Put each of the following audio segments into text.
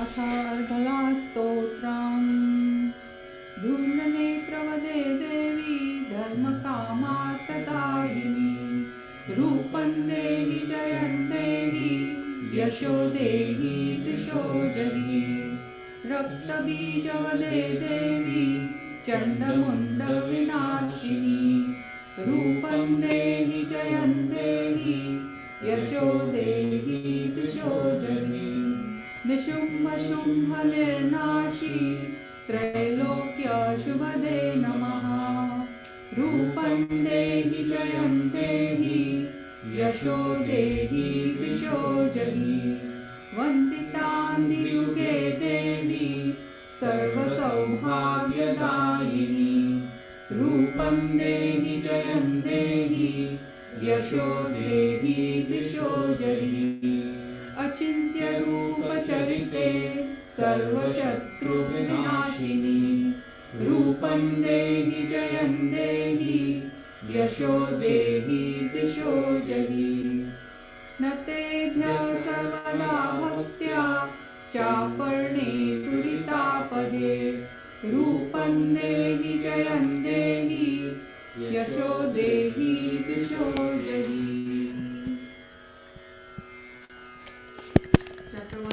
अथ अर्गलास्तोत्रम् धूम्रनेत्रवदे देवी धर्मकामार्थदायिनी रूपं देहि जयं देहि यशो देहि दिशो जहि रक्तबीजवदे देवी चण्डमुण्डविनाशिनी रूपं देहि जयं देहि यशो देहि दिशो जहि निशुम्भशुम्भनिर्नाशी त्रैलोक्यशुभदे नमः रूपं देहि जयं देहि यशो देहि दिशो जहि वन्दितान्दियुगे देवी सर्वसौभाग्यदायिनी रूपं देहि जयं देहि यशो देहि दिशो जहि अचिन्त्यरूपचरिते सर्वशत्रुविनाशिनी रूपं देहि जयं देहि यशो देहि दिशो जहि न तेभ्यः सर्वदा भक्त्या चापर्णे तुरितापदे रूपं देहि जयं देहि यशो देहि दिशो जहि Chapter 1.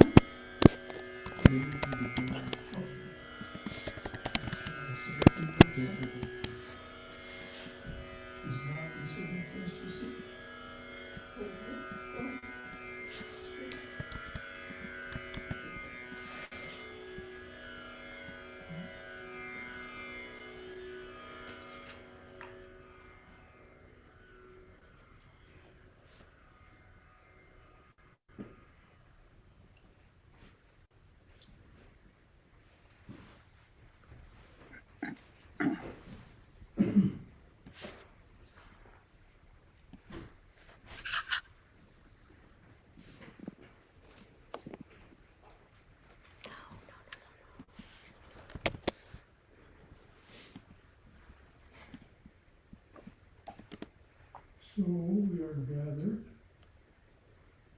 So we are gathered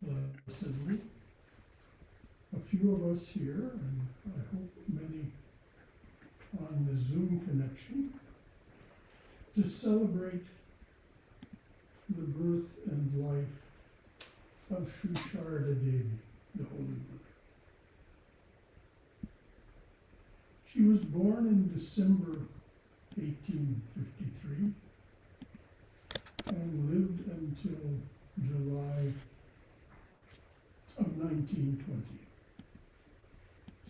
blessedly, a few of us here, and I hope many on the Zoom connection, to celebrate the birth and life of Sri Sharada Devi, the Holy Mother. She was born in December 1853 and lived until July of 1920.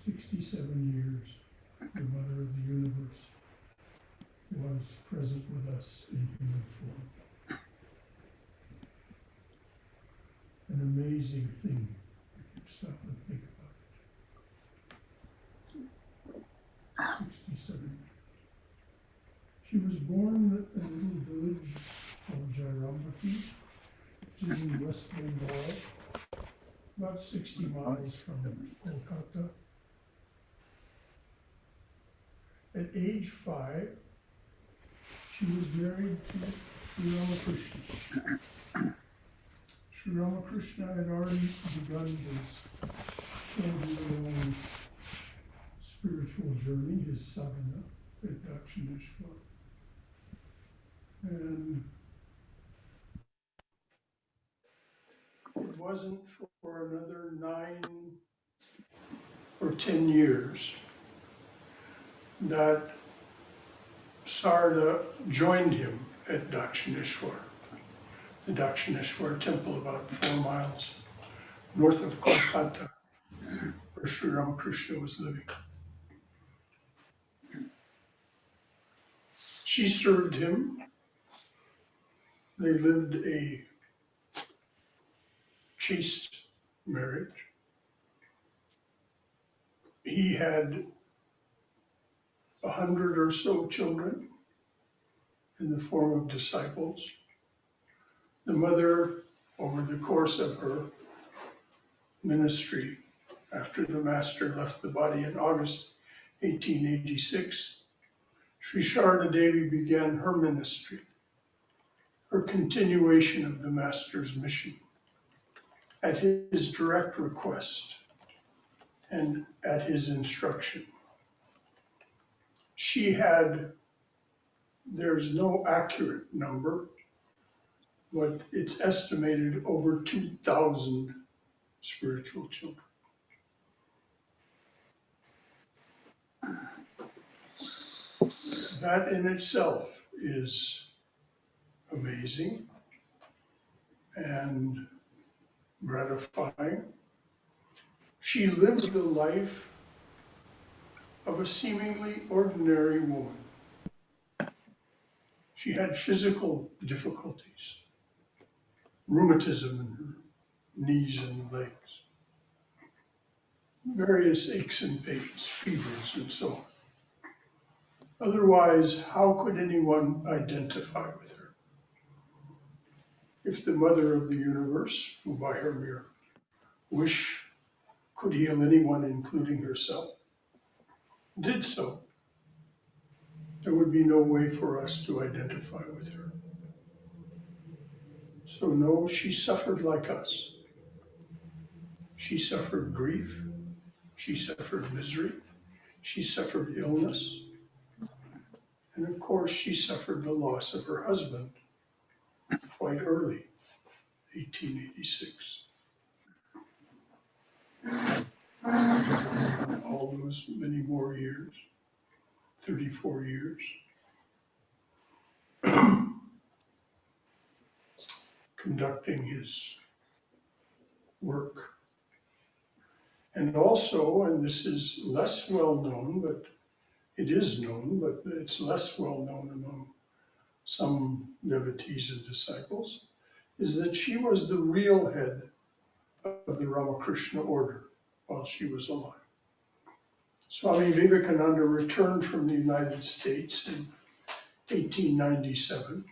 67 years, the Mother of the Universe was present with us in human form. An amazing thing if you stop and think about it. 67 years. She was born in a little village called Jairambati, which is in West Bengal, about 60 miles from Kolkata. At age 5, she was married to Sri Ramakrishna. Sri Ramakrishna had already begun his 12-year-long spiritual journey, his sadhana at Dakshineshwar. And it wasn't for another 9 or 10 years that Sarada joined him at Dakshineshwar, the Dakshineshwar temple about 4 miles north of Kolkata, where Sri Ramakrishna was living. She served him. They lived a chaste marriage. He had 100 or so children in the form of disciples. The mother, over the course of her ministry, after the master left the body in August 1886, Sri Sharada Devi began her ministry her continuation of the Master's mission at his direct request and at his instruction. She had, there's no accurate number, but it's estimated over 2,000 spiritual children. That in itself is amazing and gratifying. She lived the life of a seemingly ordinary woman. She had physical difficulties, rheumatism in her knees and legs, various aches and pains, fevers, and so on. Otherwise, how could anyone identify with her? If the Mother of the Universe, who by her mere wish could heal anyone, including herself, did so, there would be no way for us to identify with her. So no, she suffered like us. She suffered grief, she suffered misery, she suffered illness, and of course she suffered the loss of her husband quite early, 1886. All those many more years, 34 years, conducting his work. And also, and this is less well known, but it is known, but it's less well known among some devotees and disciples, is that she was the real head of the Ramakrishna order while she was alive. Swami Vivekananda returned from the United States in 1897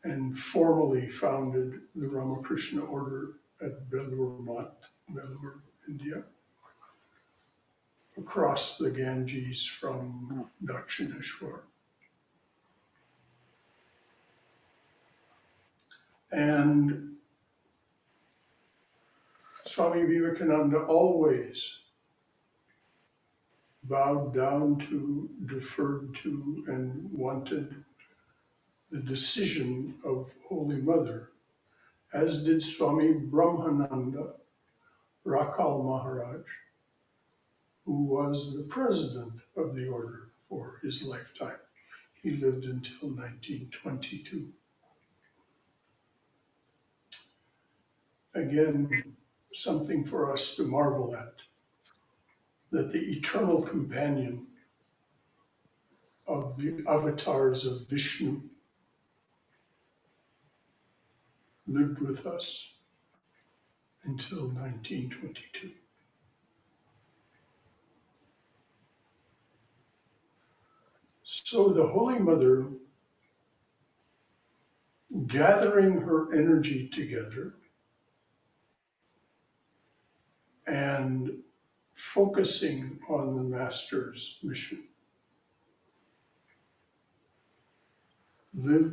and formally founded the Ramakrishna order at Belur Math, Belur, India, across the Ganges from Dakshineshwar. And Swami Vivekananda always bowed down to, deferred to, and wanted the decision of Holy Mother, as did Swami Brahmananda Rakal Maharaj, who was the president of the order for his lifetime. He lived until 1922. Again, something for us to marvel at, that the eternal companion of the avatars of Vishnu lived with us until 1922. So the Holy Mother, gathering her energy together and focusing on the Master's mission,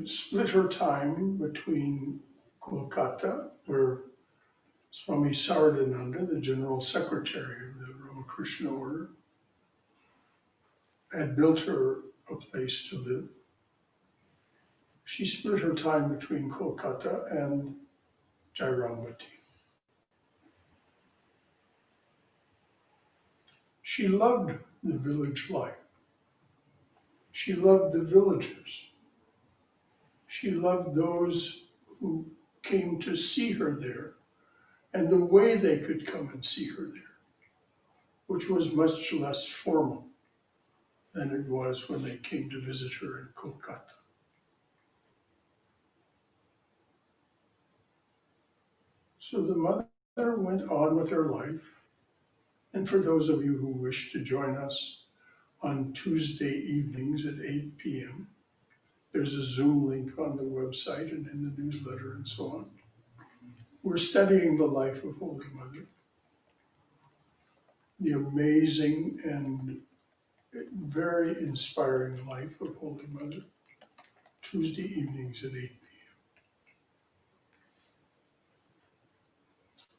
split her time between Kolkata, where Swami Saradananda, the General Secretary of the Ramakrishna Order, had built her a place to live. She split her time between Kolkata and Jairambati. She loved the village life. She loved the villagers. She loved those who came to see her there and the way they could come and see her there, which was much less formal than it was when they came to visit her in Kolkata. So the mother went on with her life. And for those of you who wish to join us on Tuesday evenings at 8 p.m., there's a Zoom link on the website and in the newsletter and so on. We're studying the life of Holy Mother, the amazing and very inspiring life of Holy Mother Tuesday evenings at 8 p.m.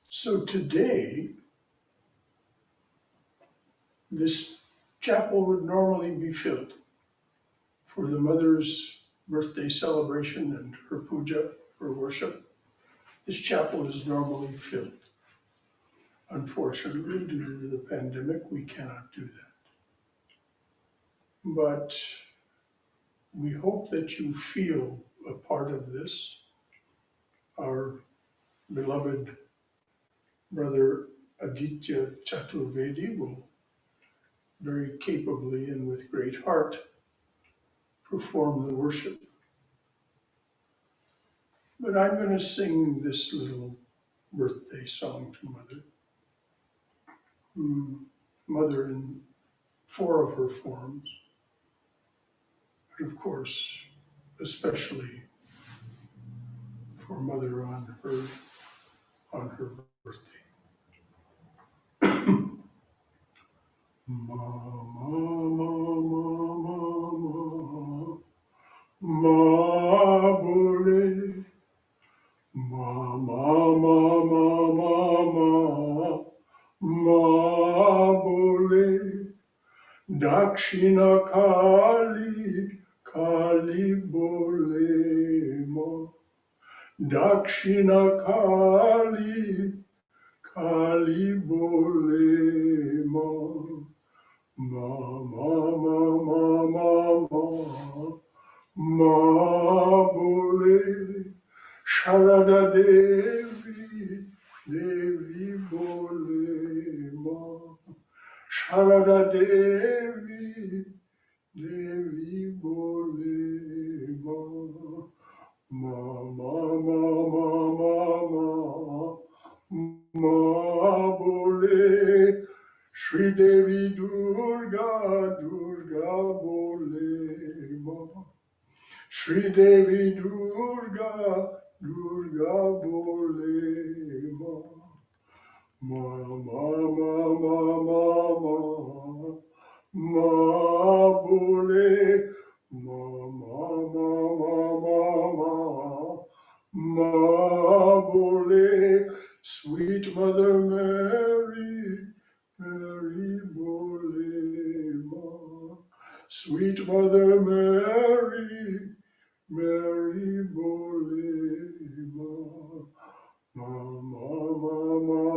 So today, this chapel would normally be filled for the mother's birthday celebration and her puja, her worship. This chapel is normally filled. Unfortunately, due to the pandemic, we cannot do that. But we hope that you feel a part of this. Our beloved brother Aditya Chaturvedi will very capably and with great heart perform the worship. But I'm going to sing this little birthday song to Mother, Mother in 4 of her forms, but of course, especially for Mother on her birthday. Ma, ma, ma, ma, ma, ma, bole. Ma, ma, ma, ma, ma, ma, bole. Dakshina Kali, Kali bole ma. Dakshina Kali, Kali bole ma. Ma, ma, ma, ma, ma, ma, ma, bole. Sharada Devi, Devi bole ma. Sharada Devi, Devi bole ma. Ma, ma, ma, ma, ma, ma, bole. Shri Devi Durga, Durga bole ma. Shri Devi Durga, Durga bole ma. Ma, ma, ma, ma, ma, ma, bole. Ma, ma, ma, ma, ma, bole. Sweet Mother Mary, Mary bole ma. Sweet Mother Mary, Mary bole ma. Ma, ma, ma,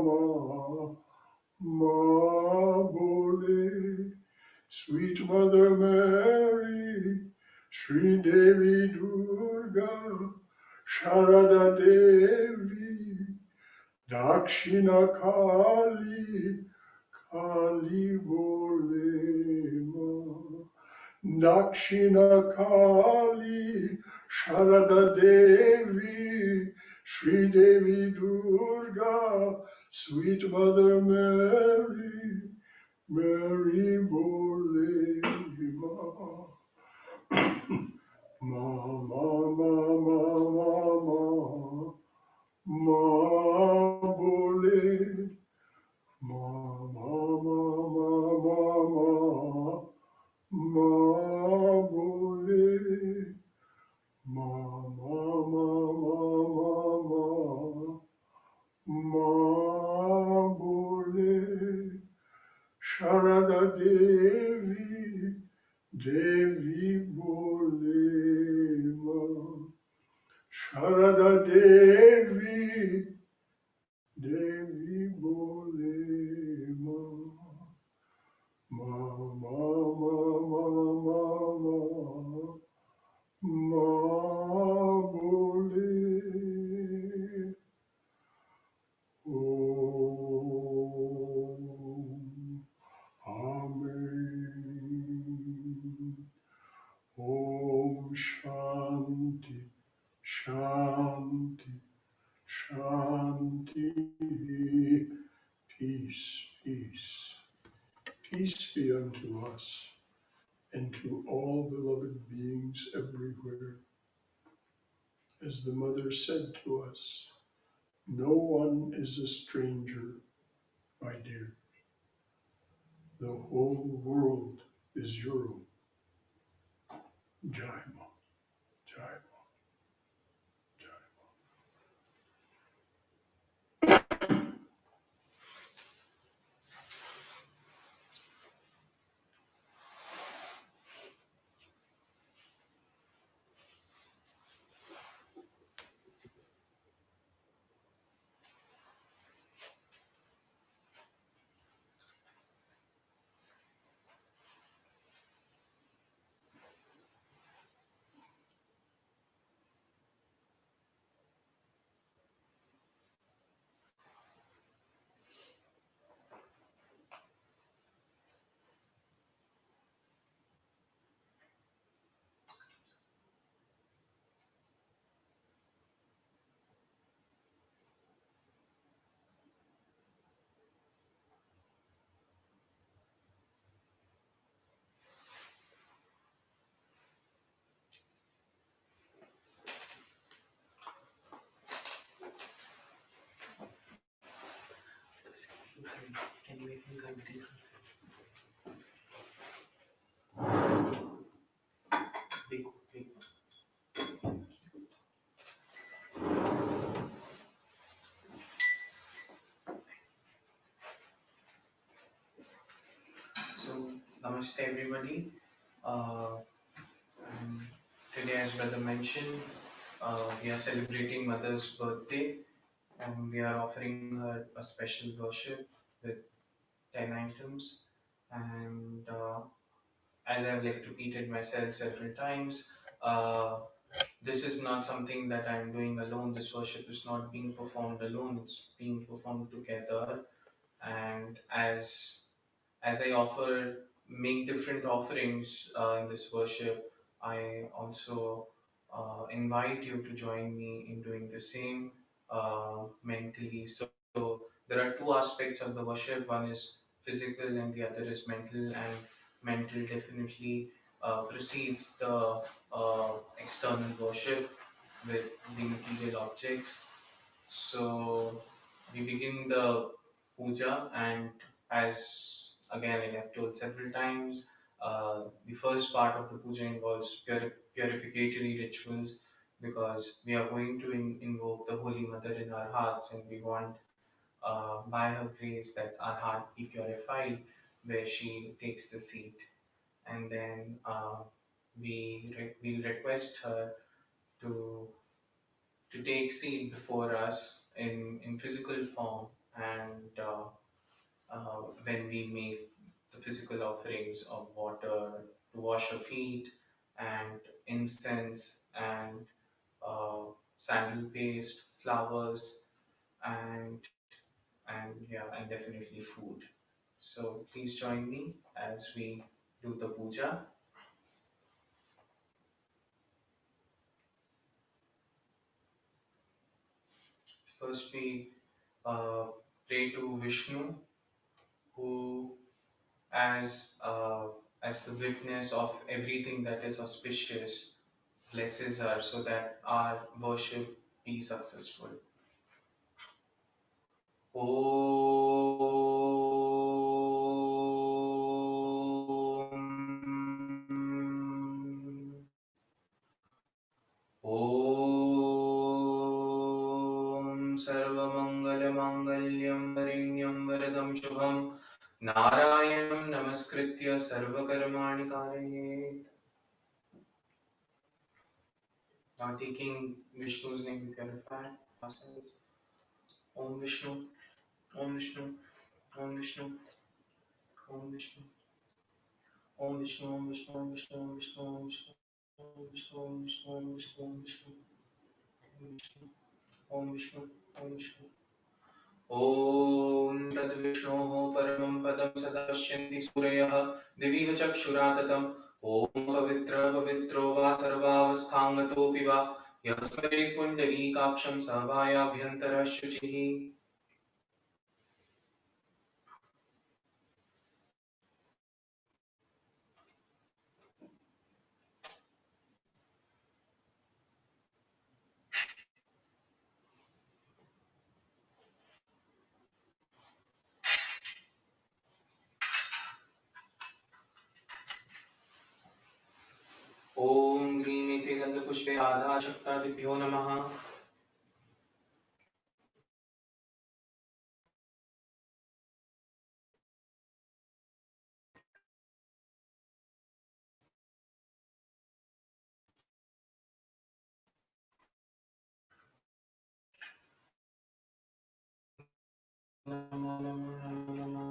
ma, ma, bole. Sweet Mother Mary, Shri Devi Durga, Sharada Devi, Dakshina Kali, Kali bole ma. Dakshina Kali, Sharada Devi, Shri Devi Durga, Sweet Mother Mary, Mary bole ma. Ma, ma, ma, ma, ma, ma, bole. Ma, ma, ma, ma, ma, bole. Ma, ma, ma, bole. Sharada Devi, Devi bole ma. Sharada Devi, Devi bole ma. Ma, ma, ma, bole. Om. Amen. Om Shanti, Shanti, Shanti. Peace, peace. Peace be unto us and to all beloved beings everywhere. As the Mother said to us, no one is a stranger, my dear. The whole world is your own. Jai Ma. So, namaste everybody. Uh, and today, as brother mentioned, we are celebrating Mother's birthday and we are offering her a special worship with 10 items. And as I've like repeated myself several times, uh, this is not something that I'm doing alone. This worship is not being performed alone, it's being performed together. And as I make different offerings in this worship, I also invite you to join me in doing the same mentally. So there are two aspects of the worship. One is physical, and the other is mental. And mental definitely precedes the external worship with the material objects. So we begin the puja, and as again like I've told several times, the first part of the puja involves purificatory rituals because we are going to invoke the Holy Mother in our hearts, and we want by her grace that our heart be purified where she takes the seat. And then we'll request her to take seat before us in physical form, and when we make the physical offerings of water to wash our feet, and incense, and uh, sandal paste, flowers, and yeah, and definitely food. So please join me as we do the puja. First we uh, pray to Vishnu, who as as the witness of everything that is auspicious, blesses her so that our worship be successful. Om. Om Sarvamangalamangelyam Varenyam Varadam Shubham Narayanam Namaskritya Sarvakarmani Karayet. Now taking Vishnu's name to purify ourselves. Om Vishnu, Om Vishnu, Om Vishnu, Om Vishnu, Om Vishnu, Om Vishnu, Om Vishnu, Om Vishnu, Om Vishnu, Om Vishnu, Om Vishnu, Om Vishnu, Om Vishnu, Om Vishnu, Om Vishnu. ॐ तद्विष्णोः परमं पदं सदा पश्यन्ति सूरयः दिविव चक्षुरा ततम् ॐ पवित्रः पवित्रो वा सर्वावस्थाङ्गतोऽपि वा यः स्मरेत् पुण्डरीकाक्षं स भायाभ्यन्तरः शुचिः ॐ ह्रीं इति गन्धपुष्पे आधाशक्तादिभ्यो नमः नमो नमो नमो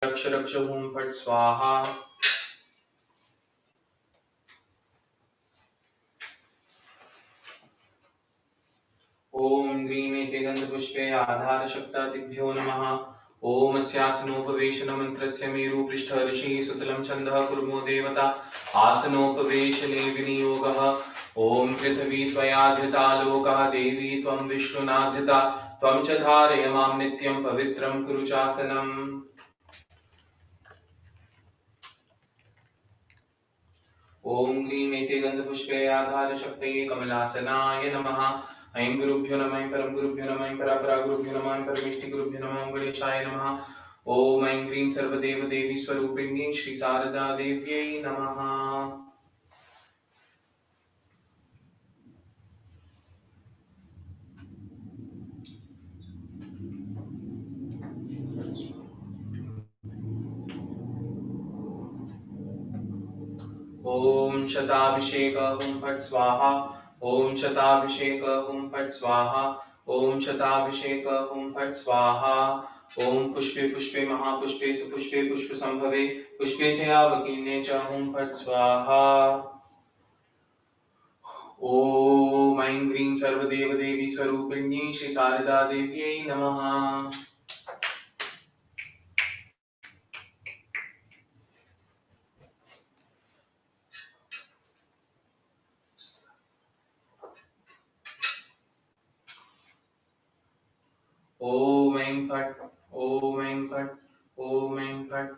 रक्ष रक्ष हूं फट स्वाहा। ओम ह्रीं एते गन्धपुष्पे आधारशक्तादिभ्यो नमः। ओम अस्यासनोपवेशन मंत्रस्य मेरुपृष्ठ ऋषिः सुतलं छन्दः कुर्मो देवता आसनोपवेशने विनियोगः। ओम पृथिवी त्वया धृता लोकः देवी त्वं विष्णुना धृता त्वं च धारय मां नित्यं पवित्रं कुरु चासनम्। ओम ह्रीं एते गन्धपुष्पे आधारशक्तये कमलासनाय नमः। ऐं गुरुभ्यो नमः ऐं परम गुरुभ्यो नमः ऐं परापरा गुरुभ्यो नमः ऐं परमेष्टि गुरुभ्यो नमः ओं गणेशाय नमः। ओम ऐं ह्रीं सर्वदेव देवी स्वरूपिण्यै श्री शारदा देव्यै नमः। ओम शताभिषेक हुं फट् स्वाहा। ओम शताभिषेक हुं फट् स्वाहा। ओम शताभिषेक हुं फट् स्वाहा। ओम पुष्पे पुष्पे महापुष्पे सुपुष्पे पुष्प संभवे पुष्पे च यावकीर्णे च हुं फट् स्वाहा। ओम ऐं ह्रीं सर्वदेव देवी स्वरूपिण्यै श्री शारदा देव्यै नमः। ओम ऐं फट् ओम ऐं फट् ओम ऐं फट्।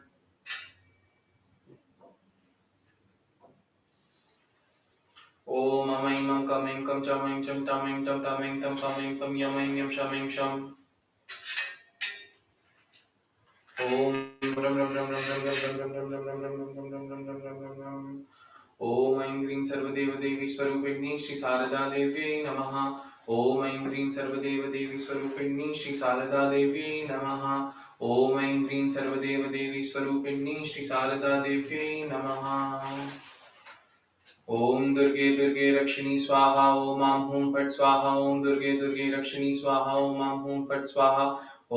ओम अम ऐं मं कं ऐं कं चं ऐं चं टं ऐं टं तं ऐं तं पं ऐं पं यं ऐं यं शं ऐं शम्। ओम रम रम रम रम रम रम रम रम रम रम रम रम रम रम रम रम रम रम। ओम ऐं ह्रीं सर्वदेव देवी स्वरूपिण्यै श्री शारदा देव्यै नमः। ओम ऐं ह्रीं सर्वदेव देवी स्वरूपिण्यै श्री शारदा देव्यै नमः। ओम ऐं ह्रीं सर्वदेव देवी स्वरूपिण्यै श्री शारदा देव्यै नमः। ओम दुर्गे दुर्गे रक्षिणी स्वाहा ओम आं हूं फट् स्वाहा। ओम दुर्गे दुर्गे रक्षिणी स्वाहा ओम आं हूं फट् स्वाहा।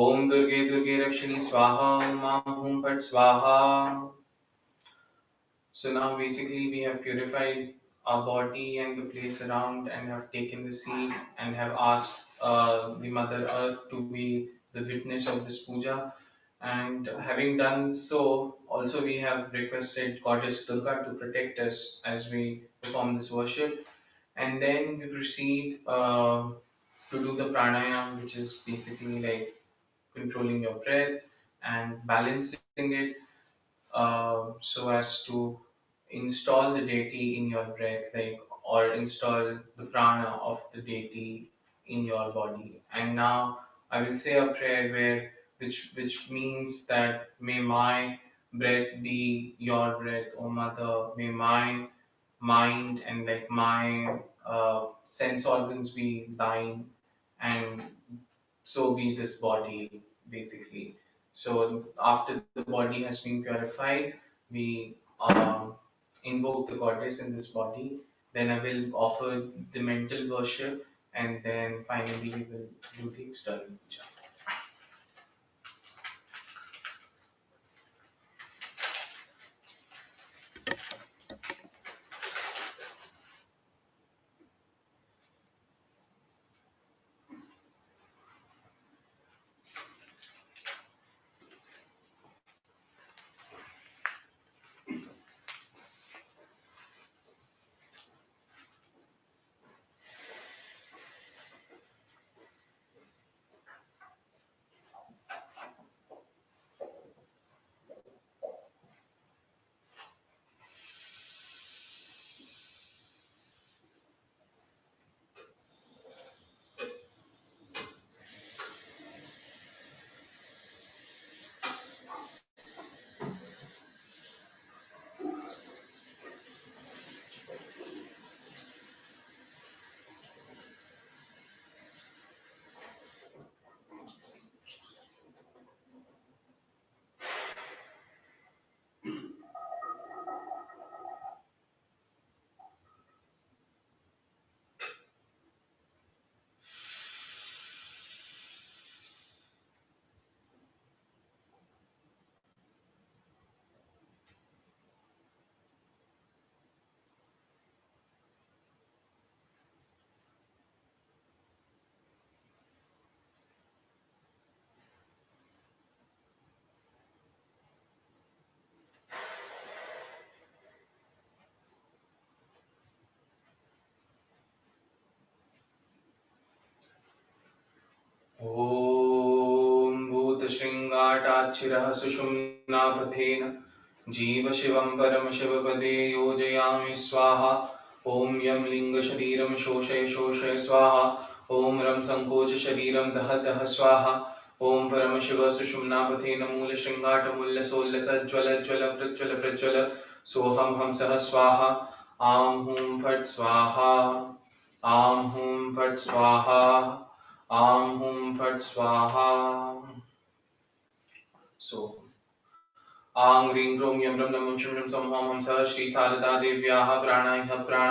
ओम दुर्गे दुर्गे रक्षिणी स्वाहा ओम आं हूं फट् स्वाहा। So now basically we have purified our body and the place around and have taken the seed and have asked the Mother Earth to be the witness of this puja. And having done so, also we have requested Goddess Durga to protect us as we perform this worship. And then we proceed to do the pranayam, which is basically like controlling your breath and balancing it so as to install the deity in your breath, like or install the prana of the deity in your body. And now I will say a prayer where which means that may my breath be your breath, O Mother. May my mind and like my sense organs be thine, and so be this body basically. So after the body has been purified, we invoke the goddess in this body. Then I will offer the mental worship, and then finally we will do the external puja. शृङ्गाटाच्छिरः सुषुम्नापथेन जीव शिवं परमशिवपदे योजयामि स्वाहा। ॐ यं लिङ्गशरीरं शोषय शोषय स्वाहा। ॐ रं सङ्कोच शरीरं दह दह स्वाहा। ॐ परमशिव सुषुम्नापथेन मूलशृङ्गाटमूल्यसोल्लसज्ज्वल ज्वल प्रज्वल प्रज्वल सोऽहं हंसः स्वाहा। आं हूं फट् स्वाहा। आं हूं फट् स्वाहा। आं हूं फट् स्वाहा। So आं ह्रीं ह्रों यं रं नमः शं शं सं हं हंसः श्री शारदा देव्याः प्राणाह् प्राण।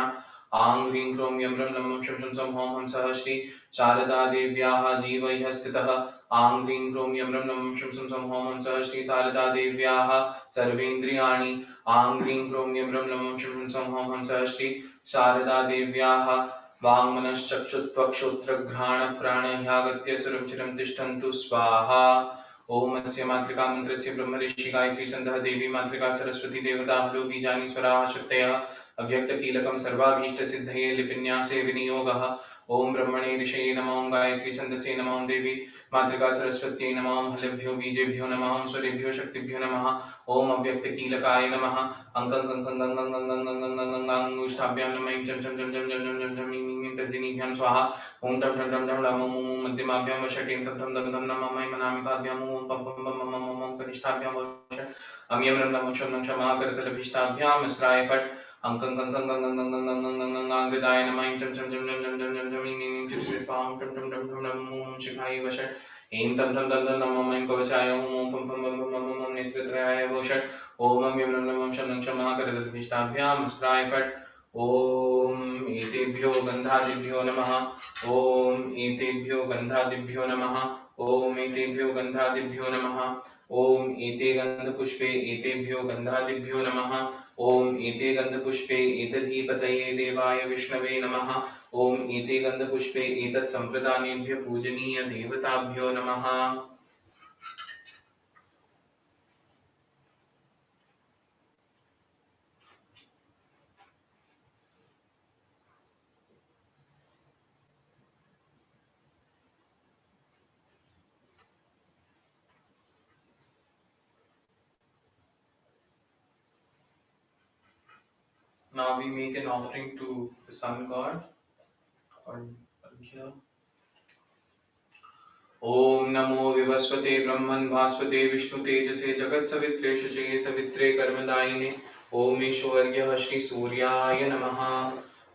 आं ह्रीं ह्रों यं रं नमः शं शं सं हं हंसः श्री शारदा देव्याः जीवैः स्थितः। आं ह्रीं ह्रों यं रं नमः शं शं सं हं हंसः श्री शारदा देव्याः सर्वेन्द्रियाणि। आं ह्रीं ह्रों यं रं नमः शं शं सं हं हंसः श्री शारदा देव्याः वाङ्मनश्चक्षुत्वक्षोत्रघ्राणप्राणह्यागत्य सुरक्षितं तिष्ठन्तु स्वाहा। ओम अस्य मातृका मंत्रस्य ब्रह्म ऋषि गायत्री छन्दः देवी मातृका सरस्वती देवता हलो बीजानि स्वराः शक्तयः अव्यक्तकीलकं सर्वाभीष्ट सिद्धये लिपिन्यासे विनियोगः। ओम ब्रह्मणे ऋषये नमः। ओम गायत्री छन्दसे नमः। ओम देवी मातृका सरस्वत्यै नमः। ओम हलेभ्यो बीजेभ्यो नमः। ओम स्वरेभ्यो शक्तिभ्यो नमः। ओम अव्यक्तकीलकाय नमः। अंगुष्ठाभ्यां नमः। चम चम चम चम चम चम चम चम तद्दिनीभ्यां स्वाहा। ओम टम टम टम टम नमः। ओम मध्यमाभ्यां वषटीं तम तम तम तम नमः। मयि मनामिकाभ्यां ओम पम पम पम मम मम मम कनिष्ठाभ्यां वष अम्यं रं नमः शं नं क्षमा करतलभिष्टाभ्यां स्राय फट् अंकं कं कं कं कं कं कं कं कं कं आंगृताय नमः। चम चम चम चम चम चम चम चम नीं चिरसे स्वाहा। टम टम टम टम नमः। ओम शिखाय वष ऐं तम तम तम तम नमः। मयि कवचाय ओम पम पम पम पम मम नेत्रत्रयाय वष ओम अम्यं रं नमः शं नं क्षमा करतलभिष्टाभ्यां स्राय फट् ओम एतेभ्यो गन्धादिभ्यो नमः। ओम एतेभ्यो गन्धादिभ्यो नमः। ओम एतेभ्यो गन्धादिभ्यो नमः। ओम एते गन्धपुष्पे एतेभ्यो गन्धादिभ्यो नमः। ओम एते गन्धपुष्पे एतदीपतये देवाय विष्णवे नमः। ओम एते गन्धपुष्पे एतत् सम्प्रदानेभ्य पूजनीय देवताभ्यो नमः। Now we make an offering to the sun god. ओम नमो विवस्वते ब्रह्मन् भास्वते विष्णु तेजसे जगत् सवित्रे शुचये सवित्रे कर्मदायिने ओम ईश्वर्यः श्री सूर्याय नमः।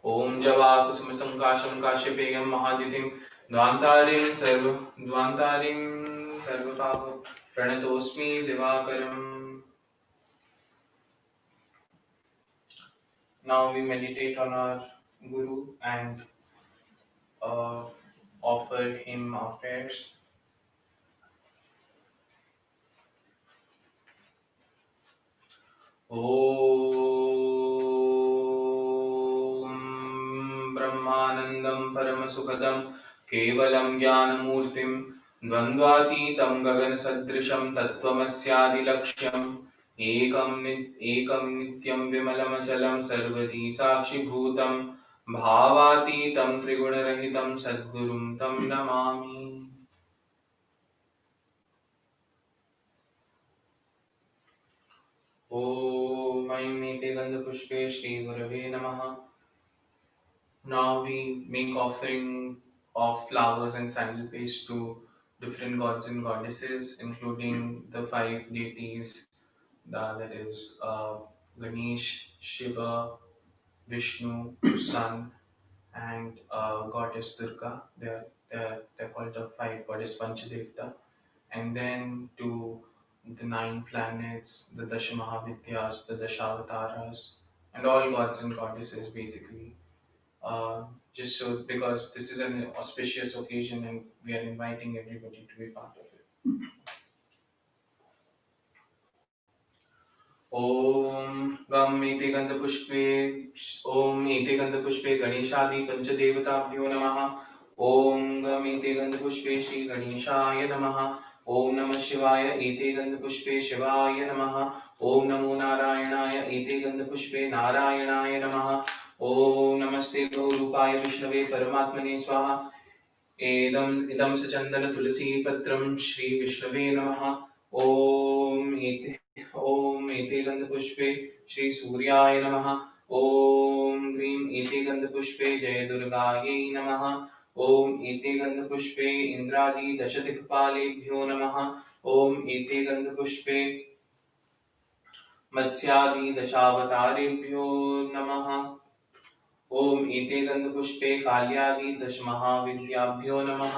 ओम जवा कुसुम संकाशं काश्यपेयं महादितिं द्वान्तारिं सर्वपाप प्रणतोस्मि दिवाकरम्। Now we meditate on our Guru and offer him our prayers. ओम ब्रह्मानंदं परमसुखदं केवलं ज्ञानमूर्तिं द्वन्द्वातीतं गगनसदृशं तत्त्वमस्यादिलक्ष्यम् एकं नित्यं विमलमचलं सर्वधी साक्षिभूतं भावातीतं त्रिगुणरहितं सद्गुरुं तं नमामि। ओम ऐं एते गन्धपुष्पे श्री गुरवे नमः। Now we make offering of flowers and sandal paste to different gods and goddesses, including the 5 deities, that is Ganesh, Shiva, Vishnu, Sun, and goddess Durga. They're called the 5 goddess Panchadevta. And then to the 9 planets, the Dashamahavidyas, the Dashawataras, and all gods and goddesses basically. Just so because this is an auspicious occasion and we are inviting everybody to be part of it. Om Gam Ete Gandhapushpe Ganeshadi Panchadevatabhyo Namaha. Om Gam Ete Gandhapushpe Shri Ganeshaya Namaha. Om Namah Shivaya Ete Gandhapushpe Shivaya Namaha. Om Namo Narayanaya Ete Gandhapushpe Narayanaya Namaha. Om Namaste Gaurupaya Vishnave Paramatmane Swaha. इदं स चन्दन तुलसी पत्रं श्री विष्णवे नमः। ॐ एते गन्धपुष्पे श्री सूर्याय नमः। ॐ ह्रीं एते गन्धपुष्पे जय दुर्गायै नमः। ॐ एते गन्धपुष्पे इन्द्रादि दशदिक्पालेभ्यो नमः। ॐ एते गन्धपुष्पे मत्स्यादि दशावतारेभ्यो नमः। ॐ एते गन्धपुष्पे काल्यादि दशमहाविद्याभ्यो नमः।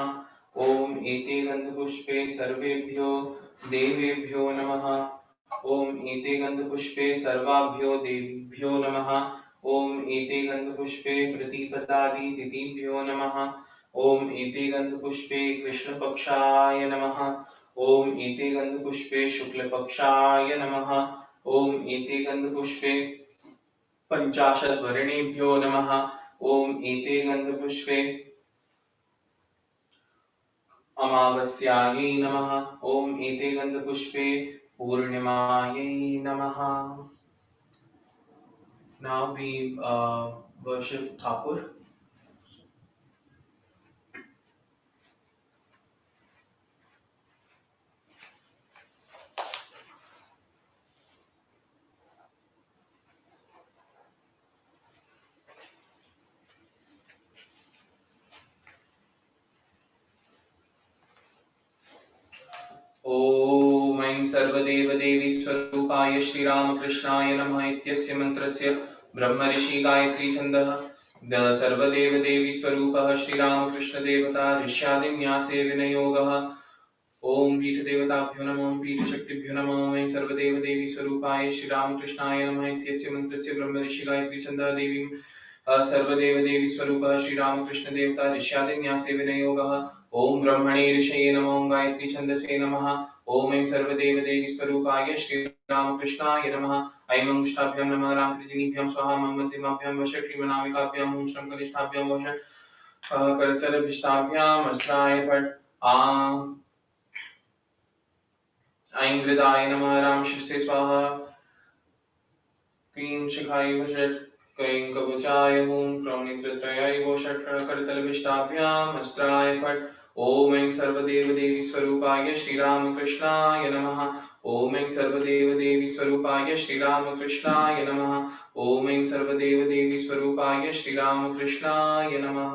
ॐ एते गन्धपुष्पे सर्वेभ्यो देवेभ्यो नमः। ॐ एते गन्धपुष्पे सर्वाभ्यो देवेभ्यो नमः। ॐ एते गन्धपुष्पे प्रतिपदादि तिथिभ्यो नमः। ॐ एते गन्धपुष्पे कृष्णपक्षाय नमः। ॐ एते गन्धपुष्पे शुक्लपक्षाय नमः। ॐ एते गन्धपुष्पे पञ्चाशद्वर्णेभ्यो नमः। ॐ एते गन्धपुष्पे अमावास्यायै नमः। ॐ एते गन्धपुष्पे पूर्णिमायै नमः। Now we worship Thakur. ॐ ऐं सर्वदेवदेवी स्वरूपाय श्रीरामकृष्णाय नमः इत्यस्य मन्त्रस्य ब्रह्मऋषि गायत्री छन्दः सर्वदेवदेवी स्वरूपः श्रीरामकृष्णदेवता ऋष्यादिन्यासे विनियोगः। ॐ पीठदेवताभ्यो नमः। ॐ पीठशक्तिभ्यो नमः। ऐं सर्वदेवदेवी स्वरूपाय श्रीरामकृष्णाय नमः इत्यस्य मन्त्रस्य ब्रह्मऋषि गायत्री छन्दः देवीं सर्वदेवदेवी स्वरूपः श्रीरामकृष्णदेवता ऋष्यादिन्यासे विनियोगः। ॐ ब्रह्मणे ऋषये नमः। ॐ गायत्री छन्दसे नमः। ॐ ऐं सर्वदेवदेवी स्वरूपाय श्रीरामकृष्णाय नमः। ऐं अंगुष्ठाभ्यां नमः। रामकृतिनीभ्यां स्वाहा। मम मध्यमाभ्यां वश क्लीमनामिकाभ्यां ॐ श्रमकनिष्ठाभ्यां वश करतलभिष्टाभ्याम् अस्त्राय फट् ऐं हृदाय नमः। रामशिरसे स्वाहा। क्लीं शिखाय वषट् क्लीं कवचाय हूं क्रौणित्रत्रयाय वो षट् करतलभिष्टाभ्याम् अस्त्राय फट्। ॐ ऐं सर्वदेवदेवी स्वरूपाय श्रीरामकृष्णाय नमः। ॐ ऐं सर्वदेवदेवी स्वरूपाय श्रीरामकृष्णाय नमः। ॐ ऐं सर्वदेवदेवी स्वरूपाय श्रीरामकृष्णाय नमः।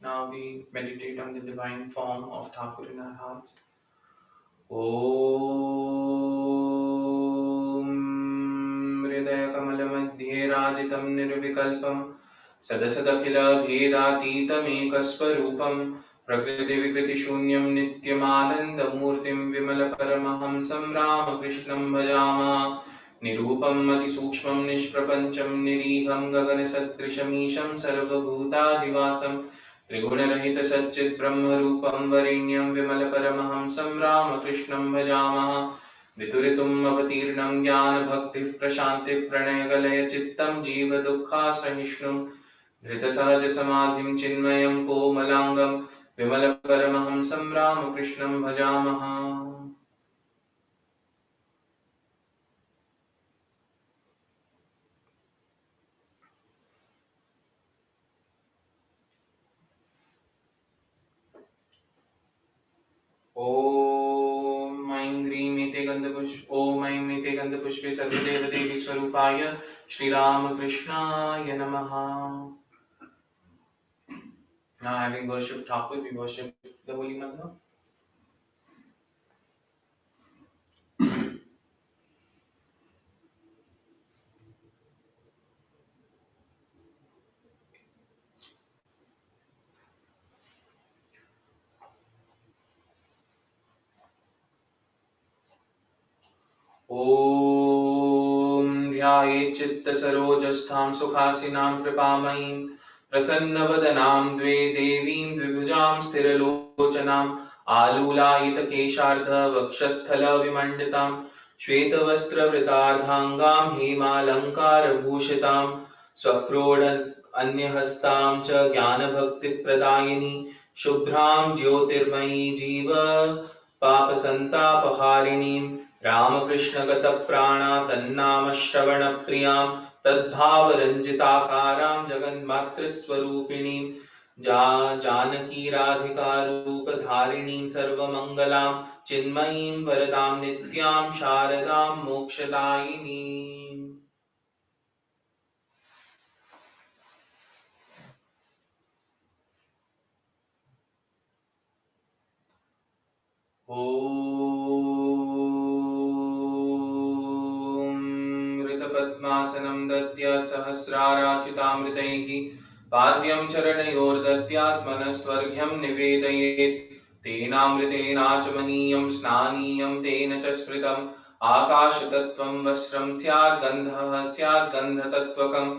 Now we meditate on the divine form of Thakur in our hearts. ॐ हृदयकमलमध्ये राजितं निर्विकल्पं सदसदखिलभेदातीतमेकस्वरूपं प्रकृतिविकृतिशून्यं नित्यमानन्दमूर्तिं विमलपरमहंसं रामकृष्णं भजामः। निरूपम् अतिसूक्ष्मं निष्प्रपञ्चं निरीहं गगनसदृशमीशं सर्वभूताधिवासं त्रिगुणरहित सच्चित् ब्रह्मरूपं वरेण्यं विमलपरमहंसं रामकृष्णं भजामः। वितुरितुम् अवतीर्णं ज्ञानभक्तिः प्रशान्तिः प्रणयगलय चित्तं जीवदुःखासहिष्णुं धृतसहजसमाधिं चिन्मयं कोमलाङ्गं विमलपरमहंसं रामकृष्णं भजामः। ॐ ऐं ह्रीं एते गन्धपुष्पे सर्वदेवदेवी स्वरूपाय श्रीरामकृष्णाय नमः। Now having worshipped Thakur, we worship the Holy Mother. ॐ ध्यायेत् चित्तसरोजस्थां सुखासिनां कृपामयीं प्रसन्नवदनां द्वे देवीं द्विभुजां स्थिरलोचनाम् आलूलायितकेशार्धवक्षस्थलविमण्डितां श्वेतवस्त्रवृतार्धाङ्गां हेमालङ्कारभूषितां स्वक्रोडन्यहस्तां च ज्ञानभक्तिप्रदायिनी शुभ्रां ज्योतिर्मयी जीव पापसन्तापहारिणीं रामकृष्णगतप्राणा तन्नामश्रवणप्रियां तद्भावरञ्जिताकारां जगन्मातृस्वरूपिणीं जानकी राधिकारूपधारिणीं सर्वमङ्गलां चिन्मयीं वरदां नित्यां शारदां मोक्षदायिनीम्। ॐ ऋतपद्मासनं दद्यात् सहस्राराचितामृतैः पाद्यं चरणयोर्दद्यात् मनस्वर्घ्यं निवेदयेत् तेनामृतेनाचमनीयं स्नानीयं तेन च स्मृतम् आकाशतत्त्वं वस्त्रं स्यात् गन्धः स्यात् गन्धतत्त्वकम्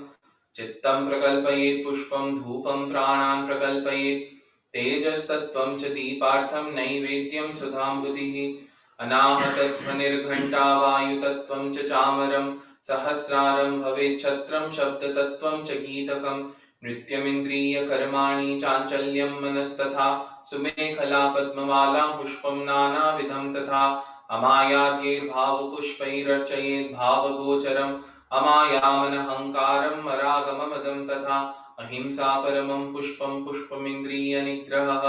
चित्तं प्रकल्पयेत् पुष्पं धूपं प्राणान् प्रकल्पयेत् तेजस्तत्त्वं च दीपार्थं नैवेद्यं सुधाम्बुधिः अनाहतध्वनिर्घण्टा वायुतत्त्वं च चामरं सहस्रारं भवेत् छत्रं शब्दतत्त्वं च गीतकं नृत्यमिन्द्रियकर्माणि चाञ्चल्यं मनस्तथा सुमेखला पद्ममालां पुष्पं नानाविधं तथा अमायाद्यैर्भावपुष्पैरर्चयेत् भावगोचरम् अमायामनहङ्कारं अरागममदं तथा अहिंसा परमं पुष्पं पुष्पमिन्द्रियनिग्रहः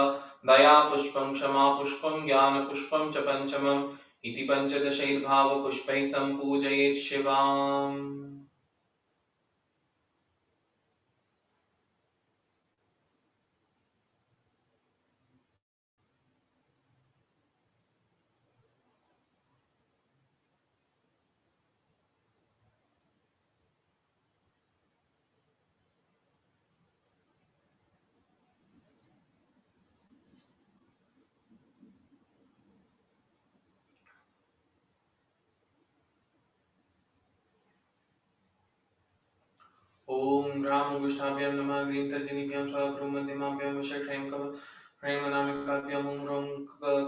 दया पुष्पं क्षमा पुष्पं ज्ञानपुष्पं च पंचमम् इति पंचदशैर्भावपुष्पैः सम्पूजयेत् शिवाम्। ॐ रामगुष्ठाभ्यां नमः ग्रीं तर्जनीभ्यां स्वाहा मध्यमाभ्यां वषट् ह्रीं ॐ रौं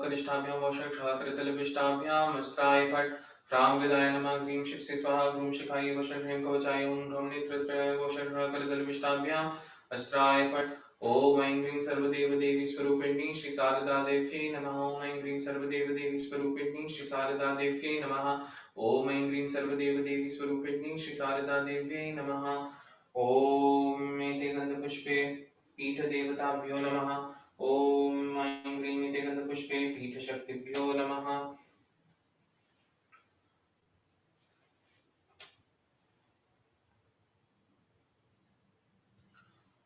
कनिष्ठाभ्यां वषट् सहस्रतलपिष्ठाभ्यां अस्त्राय फट् रामविदाय नमः ग्रीं शिरसि स्वाहा ग्रूं शिखायै वषट् ह्रीं कवचाय ॐ रौं नेत्रत्रयाय वषट् सहस्रतलपिष्ठाभ्यां अस्त्राय फट् ॐ ऐं ग्रीं सर्वदेवदेवी स्वरूपिणी श्री शारदा देव्यै नमः ॐ ऐं ग्रीं सर्वदेवदेवी स्वरूपिणी श्री शारदा देव्यै नमः ॐ ऐं ग्रीं सर्वदेवदेवी स्वरूपिणी श्री शारदा देव्यै नमः ॐ एते गन्धपुष्पे पीठदेवताभ्यो नमः ॐ ऐं ह्रीं एते गन्धपुष्पे पीठशक्तिभ्यो नमः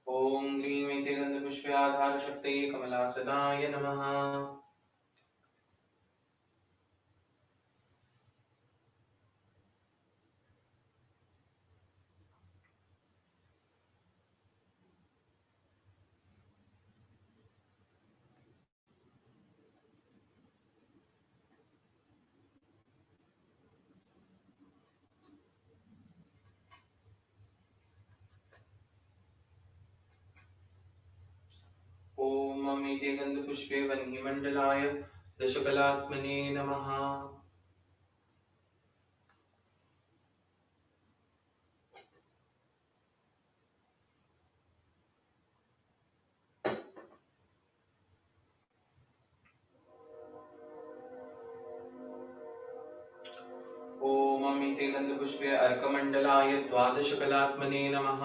ॐ ह्रीं एते गन्धपुष्पे आधारशक्तये कमलासनाय नमः ॐ ममेते गन्धपुष्पे वह्निमण्डलाय दशकलात्मने नमः ॐ ममेते गन्धपुष्पे अर्कमण्डलाय द्वादशकलात्मने नमः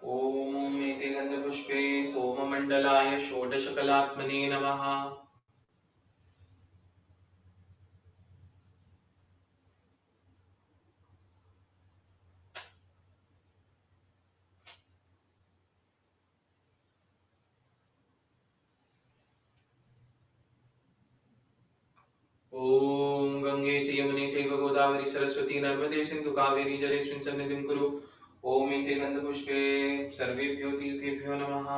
ॐ एते गन्धपुष्पे सोममण्डलाय षोडशकलात्मने नमः ॐ गंगे च यमुने चैव गोदावरी सरस्वती नर्मदे सिन्धु कावेरी जलेऽस्मिन् सन्निधिं कुरु ॐ एते गन्धपुष्पे सर्वेभ्यो तीर्थेभ्यो नमः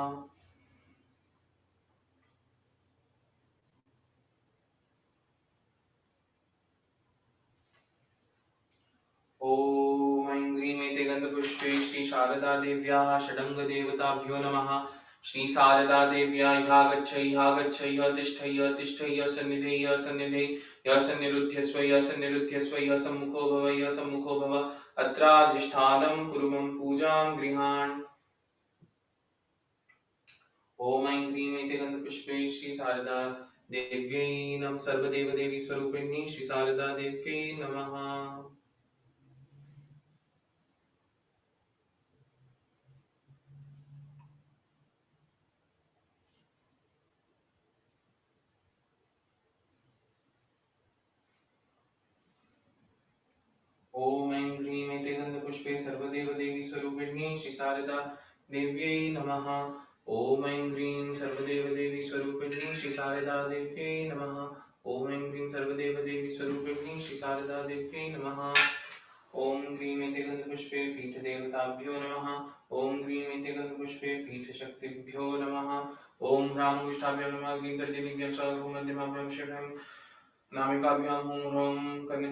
ॐ ऐं ह्रीं एते गन्धपुष्पे श्री शारदा देव्याः षडङ्गदेवताभ्यो नमः श्री शारदा देव्या ह्या गच्छ ह्य तिष्ठ ह्य सन्निरुध्यस्व ह्य सम्मुखो भव अत्राधिष्ठानं कुरु मम पूजां गृहाण। ओम ऐं ह्रीं इति गन्धपुष्पे श्री शारदा देव्यै नमः। सर्वदेव देवी स्वरूपिणी श्री शारदा देव्यै नमः। ओम ऐं ह्रीं इति गन्धपुष्पे सर्वदेव देवी स्वरूपिणी श्री शारदा देव्यै नमः। ओम ऐं ह्रीं सर्वदेव देवी स्वरूपिणी श्री शारदा देव्यै नमः। ओम ऐं ह्रीं सर्वदेव देवी स्वरूपिणी श्री शारदा देव्यै नमः। ओम ह्रीं इति गन्धपुष्पे पीठदेवताभ्यो नमः। ओम ह्रीं इति गन्धपुष्पे पीठशक्तिभ्यो नमः। ओम ह्रां मुष्टाभ्यां नमः। ह्रीं तर्जनीभ्यं स्वाहा मध्यमाभ्यां षड्भ्यां नामिकाभ्यां हूं ह्रौं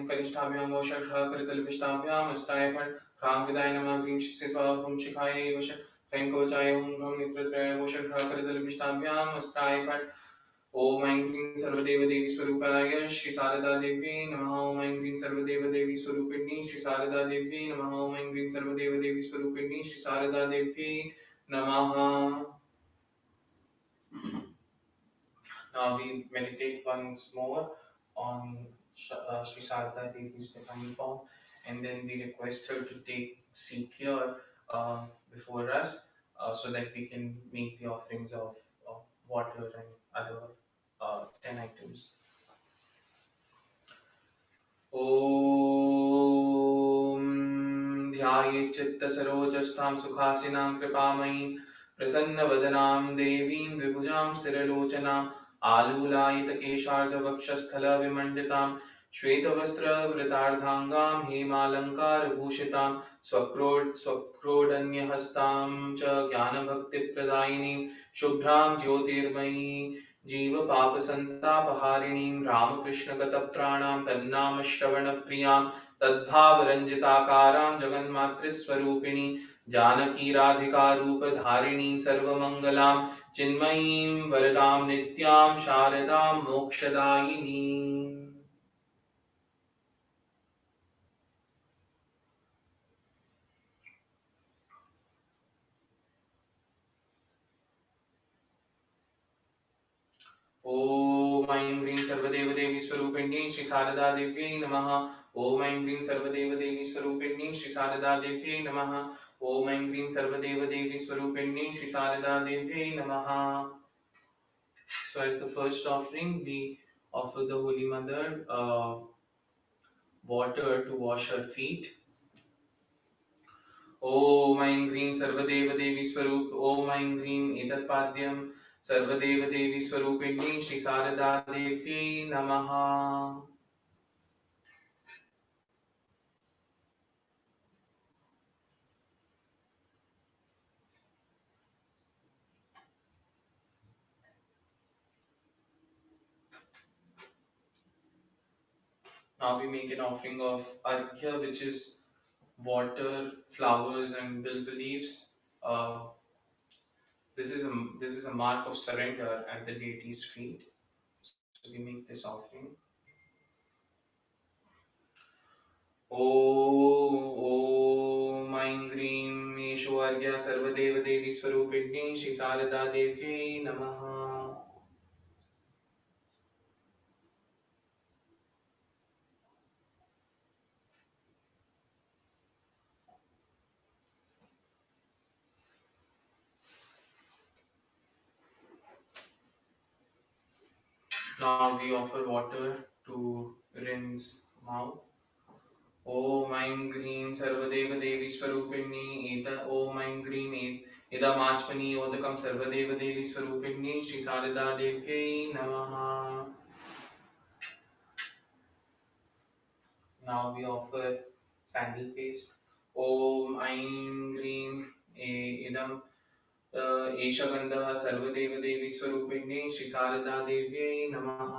कनिष्ठाभ्यां वो षड्ः करतलपिष्टाभ्यां हस्ताय फट् ह्रां विदाय नमः। ह्रीं शिरसे स्वाहा हुं शिखायै वश ह्रैं कवचाय हुं ह्रौं नेत्रत्रयाय वो षड्ः करतलपिष्टाभ्यां हस्ताय फट्। ओम ऐं ह्रीं सर्वदेव देवी स्वरूपाय श्री शारदा देव्यै नमः। ओम ऐं ह्रीं सर्वदेव देवी स्वरूपिणी श्री शारदा देव्यै नमः। ओम ऐं ह्रीं सर्वदेव देवी स्वरूपिणी श्री शारदा देव्यै नमः। Now we meditate once more on Sri Sarada Devi's divine form, and then we request her to take seat here before us, so that we can make the offerings of water and other 10 items. ॐ ध्यायेत् चित्तसरोजस्तां सुखासिनां कृपामयीं प्रसन्नवदनां देवीं द्विभुजां स्थिरलोचनाम् आलूलायितकेशार्धवक्षस्थलविमण्डितां श्वेतवस्त्रवृतार्धाङ्गां हेमालङ्कारभूषितां स्वक्रोडन्यहस्तां च ज्ञानभक्तिप्रदायिनीं शुभ्रां ज्योतिर्मयी जीवपापसन्तापहारिणीं रामकृष्णगतप्राणां तन्नामश्रवणप्रियां तद्भावरञ्जिताकारां जगन्मातृस्वरूपिणीं जानकी राधिकारूपधारिणीं सर्वमङ्गलां चिन्मयीं वरदां नित्यां शारदां मोक्षदायिनीम्। ओम ऐं ह्रीं सर्वदेव देवी स्वरूपिणी श्री शारदा देव्यै नमः। ओम ऐं ह्रीं सर्वदेव देवी स्वरूपिणी श्री शारदा देव्यै नमः। ओम ऐं ह्रीं सर्वदेव देवी स्वरूपिणी श्री शारदा देव्यै नमः। So as the first offering, we offer the Holy Mother water to wash her feet. ओम ऐं ह्रीं सर्वदेव देवी स्वरूप ओम ऐं ह्रीं एतत्पाद्यं सर्वदेव देवी स्वरूपिणी श्री शारदा देव्यै नमः। Now we make an offering of arghya, which is water, flowers, and bilba leaves. Uh, this is a mark of surrender at the deity's feet. So we make this offering. ॐ ऐं ह्रीं एषो अर्घ्यः सर्वदेव देवी स्वरूपिणी श्री शारदा देव्यै नमः। Now we offer water to rinse mouth. ॐ ऐं ह्रीं सर्वदेव देवी स्वरूपिणी ॐ ऐं ह्रीं इदमाचमनीयोदकं सर्वदेव देवी स्वरूपिणी श्री शारदा देव्यै नमः। Now we offer sandal paste. ॐ ऐं ह्रीं इदं एष गन्धः सर्वदेव देवी स्वरूपिणी श्री शारदा देव्यै नमः।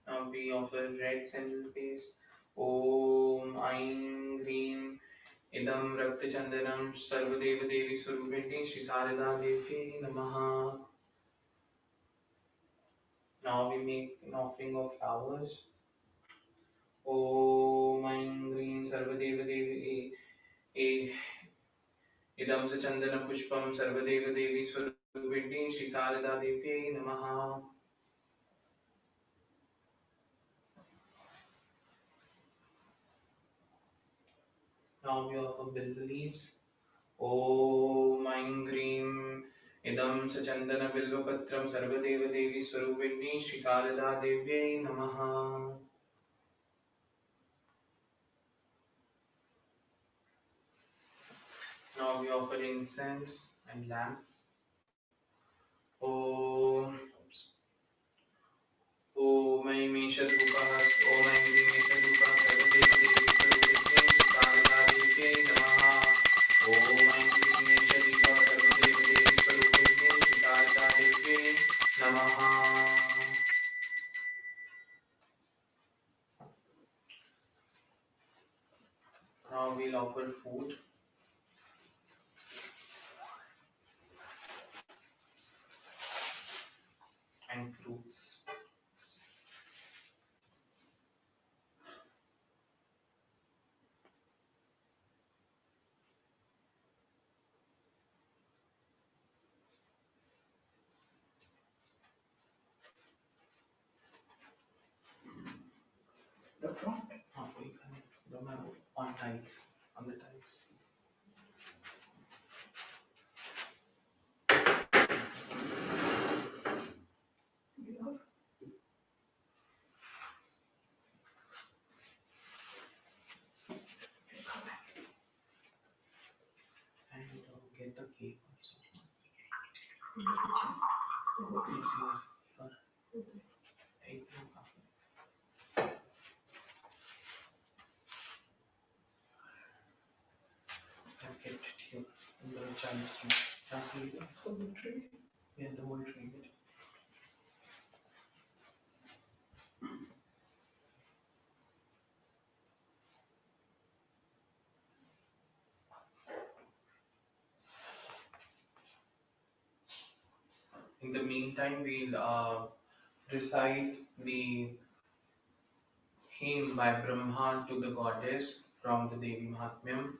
Now we offer red sandal paste. Om Aim Hreem इदं रक्तचन्दनं सर्वदेवदेवी स्वरूपिणी श्री शारदा देवी नमः. Now we make an offering of flowers. Om Aim Hrim Sarvadevadevi Idam Chandana Pushpam Sarvadevadevi Swarupini Shri Sarada Devi Namaha. Now we offer bilva leaves. Om Aim Hrim Idam Chandana Bilva Patram Sarvadevadevi Swarupini Shri Sarada Devi Namaha. Now we offer incense and lamp. Om Aim Meshadukah Om Aim Meshadukah Sarvadevadevi Swarupini Shri Sarada Devi Namaha. Om Aim Meshadukah Sarvadevadevi Swarupini Shri Sarada Devi Namaha. Now we'll offer food. And fruits. The front. On tiles, on the tiles. And get the cake also. It's your egg. I've kept it here in the child's room. That's the whole tree. Yeah, the whole tree. In the meantime, we'll recite the hymn by Brahma to the goddess from the Devi Mahatmyam.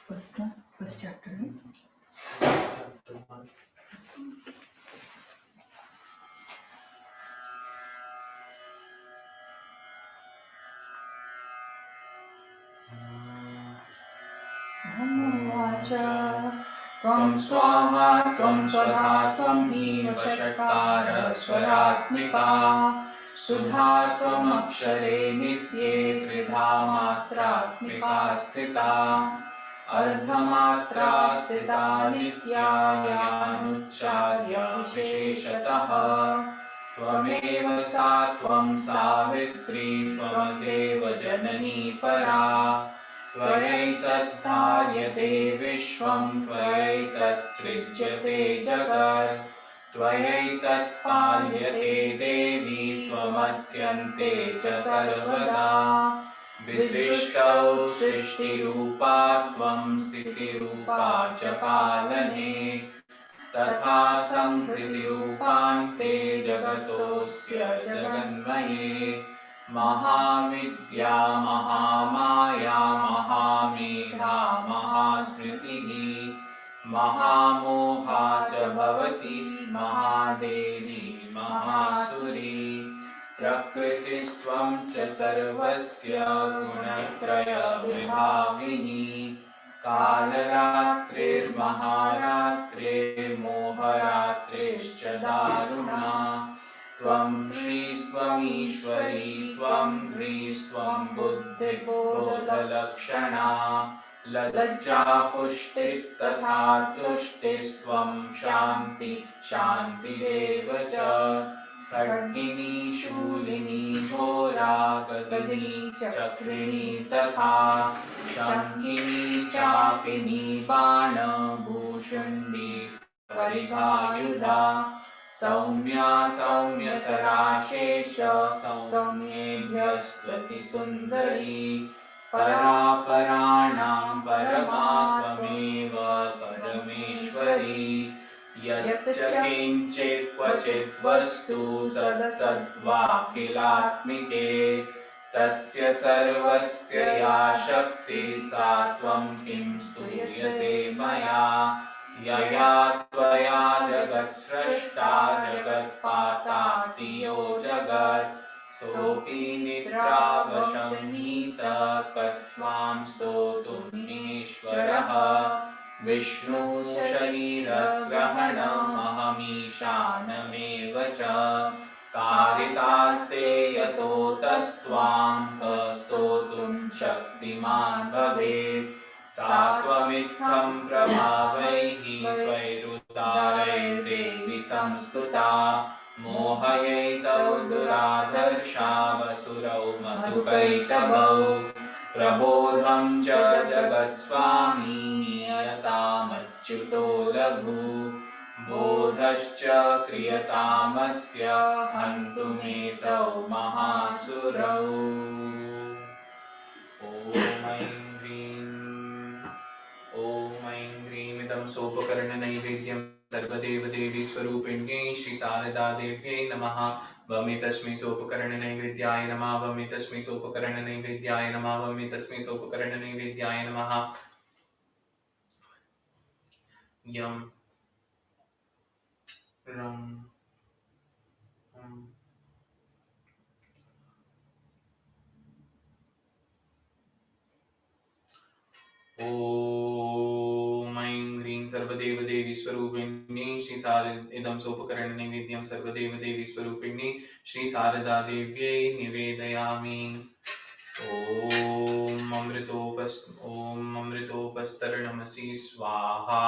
First chapter, right? Chapter 1. Brahmavacha Tvam Swaha Tvam Swada Tvam Hiva Shatkara Swaratmika Sudha Tvam Akshare Nitye Tridha Matratmika Sthita Ardhamatra Sthita Nitya Yanucharya Visheshataha Tvameva Sa Tvam Savitri Tvamdeva Janani Para Tvayaitatdharyate Vishwam Tvayaitat-srijyate Jagat Tvayaitat-palyate Devi Tvamatsyante cha sarvada Visrishtau Srishtirupa Tvam Sthitirupa cha palane Tatha Samkriti-rupante Jagatosya Jaganmaye Mahavidya Mahamaya Mahamedha Mahasmritihi Mahamoha cha bhavati Mahadevi Mahasuri Prakritisvam cha sarvasya gunatraya vibhavini Kalatrir Maharatrir Moharatrischa Daruna Tvam Shri Swam Ishwari Tvam Hri Swam Buddhi Bodhalakshana Lajja Pushtis Tatha Tushtis Tvam Shanti Shanti Devacha Khadgini Shulini Ghora Gadini Chakrini Tatha Shankini Chapini Bana Bhushundi Paribhayudha Saumya Saumyatara Shesha Saumyebhyastvati Sundari Para Para क्वचित् वस्तु सत्सद्वाखिलात्मिके तस्य सर्वस्य या शक्तिः सा त्वं किं स्तूयसे मया यया त्वया जगत्सृष्टा जगत्पाताति यो जगत् सोऽपि निद्रावशंनीतः कस्त्वां स्तोतुमीश्वरः विष्णु शरीरग्रहणमहमीशानमेव च कारितास्ते यतोऽतस्त्वां कस्तोतुं शक्तिमान् भवेत् सा त्वमित्थं प्रभावैः स्वैरुदारैर्देवि संस्तुता मोहयैतौ दुराधर्षावसुरौ मधुकैटभौ प्रबोधं च जगत्स्वामी नियतामच्युतो लघु बोधश्च क्रियतामस्य हन्तुमेतौ महासुरौ ॐ ऐं ह्रीं इदं सोपकरणनैवेद्यं सर्वदेवदेवी स्वरूपिण्यै श्रीशारदादेव्यै नमः वमे तस्मै सोपकरणनैवेद्याय नमः वमे तस्मै सोपकरणनैवेद्याय नमः वमे तस्मै सोपकरणनैवेद्याय नमः यं रं ॐ ऐं ह्रीं सर्वदेवदेवी स्वरूपिण्यै इदं सोपकरणनैवेद्यं सर्वदेवदेवी स्वरूपिण्यै श्रीशारदादेव्यै निवेदयामि ॐ अमृतोपस्तरणमसि स्वाहा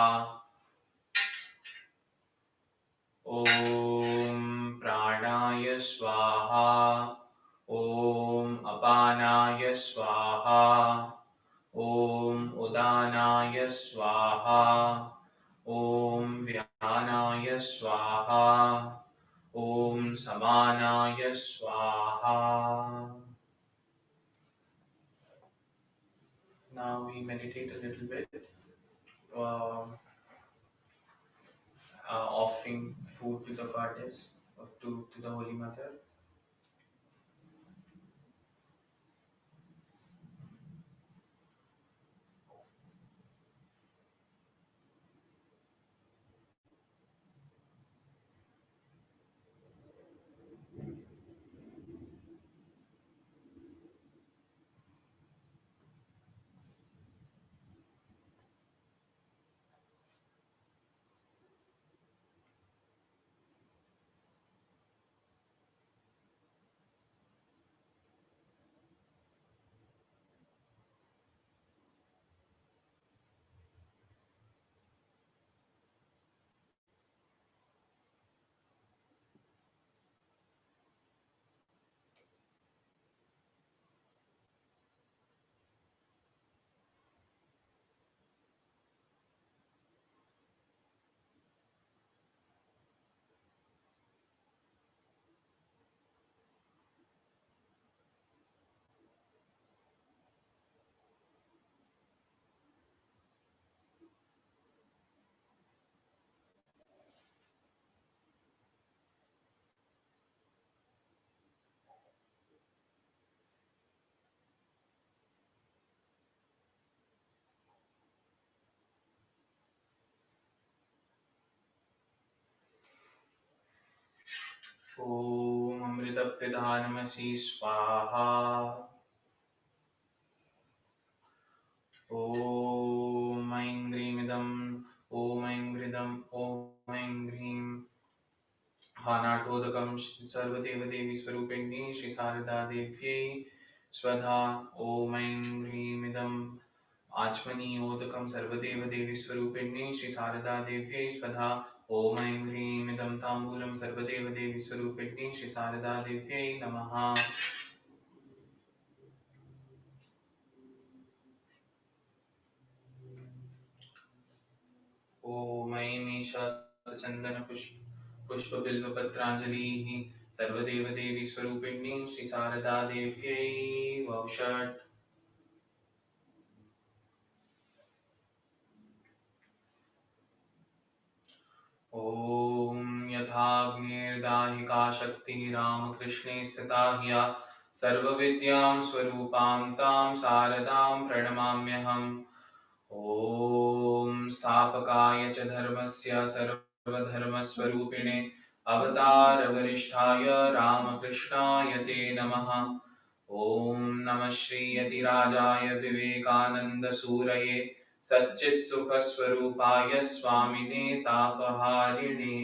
ॐ प्राणाय स्वाहा ॐ अपानाय स्वाहा ॐ उदानाय स्वाहा ॐ व्यानाय स्वाहा ॐ समानाय स्वाहा. Now we meditate a little bit, offering food to the goddess, or to the Holy Mother. ॐ अमृतप्रधानमसि स्वाहा ॐ ऐं ह्रीमिदं ॐ ऐं ह्रीदं ॐ ऐं ह्रीं हानार्थोदकं सर्वदेवदेवी स्वरूपिण्यै श्रीशारदादेव्यै स्वधा ॐ ऐं ह्रीमिदम् आचमनीयोदकं सर्वदेवदेवी स्वरूपिण्यै श्रीशारदादेव्यै स्वधा ॐ ऐं ह्रीमिदं ताम्बूलं सर्वदेवदेवी स्वरूपिण्यै श्रीशारदादेव्यै नमः. ॐ ऐं ईशाचन्दन पुष्पबिल्वपत्राञ्जलिः सर्वदेवदेवी स्वरूपिण्यै श्रीशारदादेव्यै वौषट्. ॐ यथाग्निर्दाहिका शक्तिः रामकृष्णे स्थिता ह्या सर्वविद्यां स्वरूपां तां शारदां प्रणमाम्यहम्। ॐ स्थापकाय च धर्मस्य सर्वधर्मस्वरूपिणे अवतारवरिष्ठाय रामकृष्णाय ते नमः। ॐ नमः श्रीयतिराजाय विवेकानन्दसूरये सच्चित्सुखस्वरूपाय स्वामिने तापहारिणे।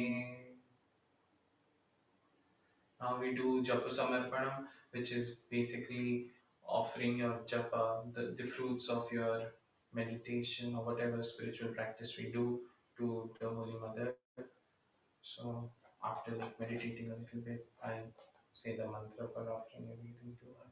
Now we do Japa Samarpanam, which is basically offering your japa, the fruits of your meditation or whatever spiritual practice we do to the Holy Mother. So after like meditating a little bit, I say the mantra for offering everything to her.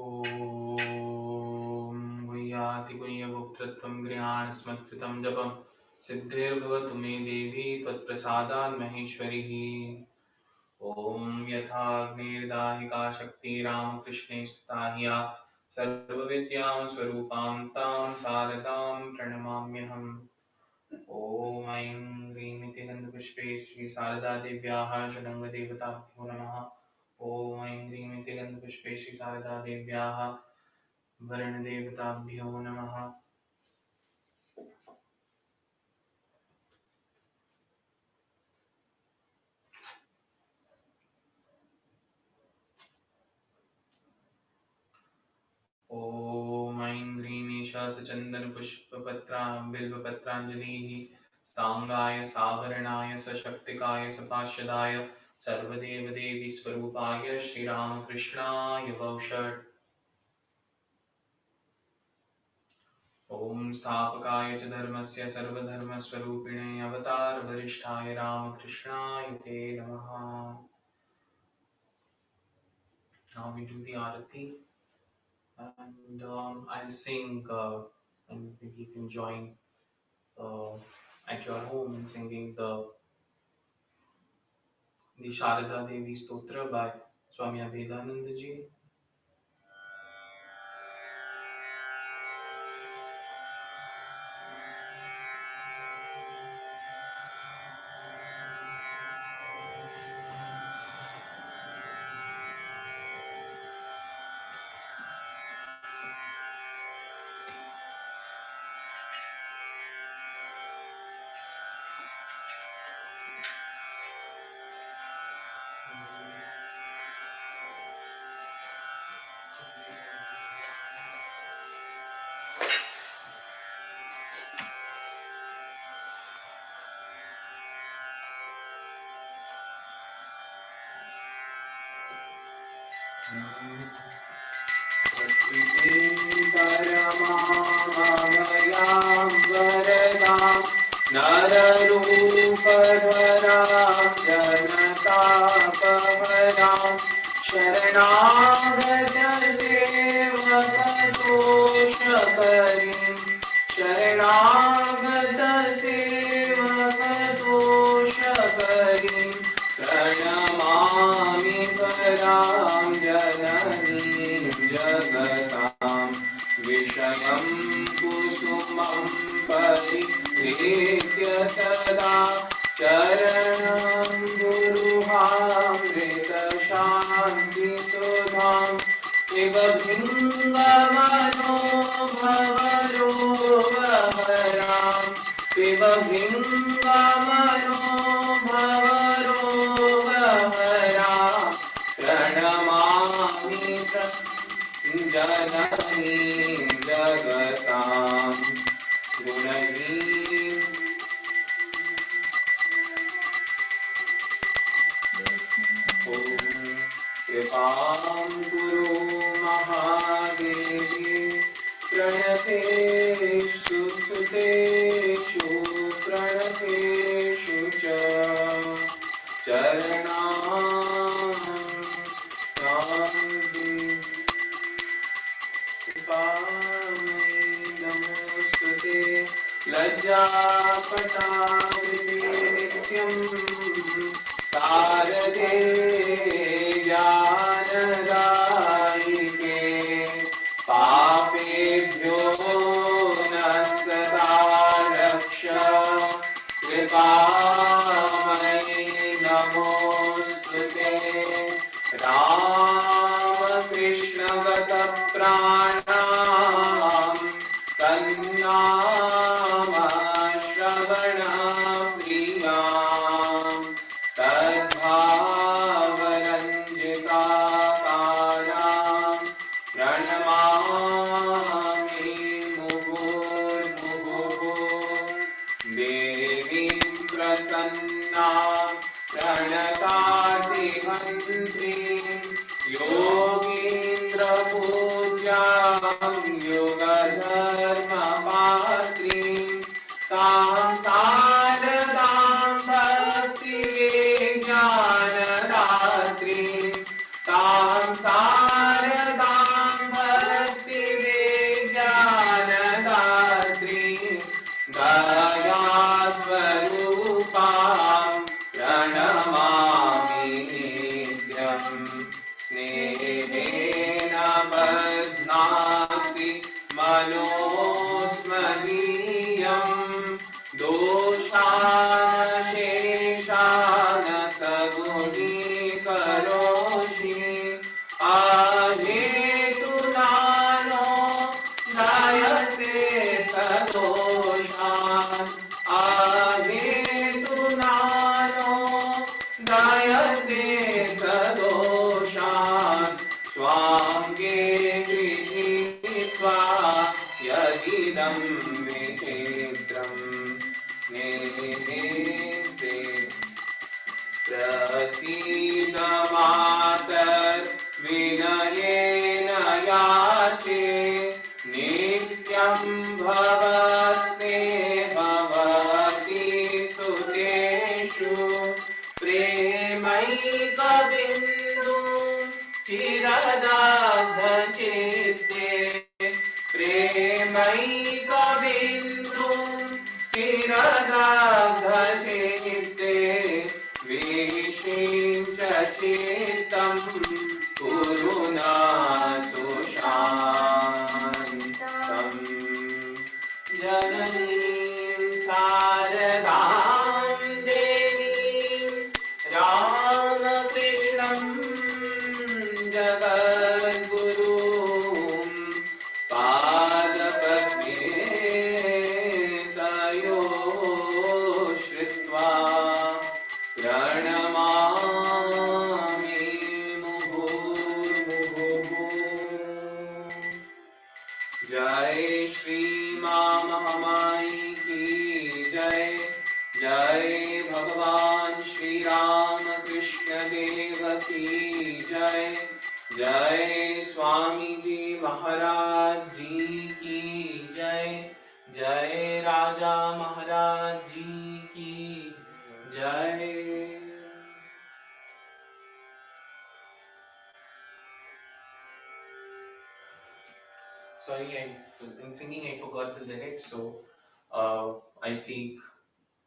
ॐ गुह्यातिगुह्यगुप्तत्वं गृहाण स्मत्कृतं जपं सिद्धिर्भवतु मे देवी त्वत्प्रसादान् महेश्वरिः। ॐ यथाग्निर्दाहिका शक्ति रामकृष्णे स्थिता ह्या सर्वविद्यां स्वरूपां तां शारदां प्रणमाम्यहम्। ॐ ऐं ह्रीं इति गन्धपुष्पे श्री शारदा देव्याः षडङ्गदेवताभ्यो नमः। ॐ ऐं ह्रीं इति गन्धपुष्पे श्री शारदा देव्याः वरुणदेवताभ्यो नमः। ॐ ऐं ह्रीं एषा सचन्दनपुष्पपत्रां बिल्वपत्राञ्जलिः साङ्गाय सावरणाय सशक्तिकाय सपार्षदाय सर्वदेवदेवी स्वरूपाय श्रीरामकृष्णाय वौषट्। ॐ स्थापकाय च धर्मस्य सर्वधर्मस्वरूपिणे अवतारवरिष्ठाय रामकृष्णाय ते नमः। Now we do the arati and I'll sing and maybe you can join at your home in singing the Sharada Devi Stotra by Swami Abhedananda Ji. प्रेमैकबिन्दु चिरदाघचित्ते प्रेमैकबिन्दु चिरदाघचित्ते विषिञ्च चित्तं कुरु न सुशान्तम् जननीं शारदां देवीं रामकृष्णं जगद्गुरुं पादपद्मे तयो श्रित्वा प्रणमामि मुहुर्मुहुः। जय श्री माँ महामाई की जय। जय भगवान श्री राम कृष्ण देव की जय। जय स्वामी जी महाराज जी की जय। जय राजा महाराज जी की जय। Sorry, in singing I forgot the lyrics, so I seek